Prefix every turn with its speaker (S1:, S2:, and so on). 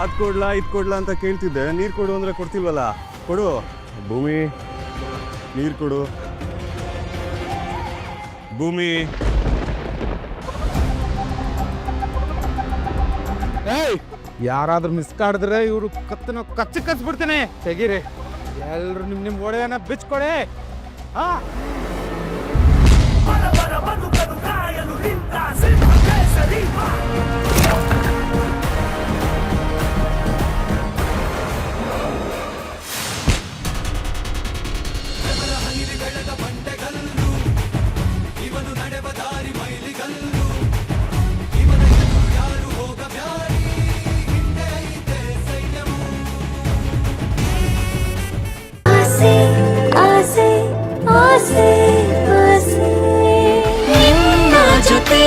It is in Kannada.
S1: ಅದು ಕೊಡ್ಲಾ ಇದು ಕೊಡ್ಲಾ ಅಂತ ಕೇಳ್ತಿದ್ದೆ. ನೀರು ಕೊಡು ಅಂದರೆ ಕೊಡ್ತಿಲ್ವಲ್ಲ. ಕೊಡು ಭೂಮಿ, ನೀರು ಕೊಡು ಭೂಮಿ.
S2: ಯಾರಾದ್ರೂ ಮಿಸ್ ಕಾಡಿದ್ರೆ ಇವರು ಕತ್ತನ ಕಚ್ಚಿಬಿಡ್ತೇನೆ. ತೆಗೀರಿ ಎಲ್ರು ನಿಮ್ ಒಡೆಯನ್ನ ಬಿಚ್ಕೊಡೆ. ಹಾ
S3: ಆಸೆ ಆಸೆ ಆಸೆ ನಿನ್ನ ಜೊತೆ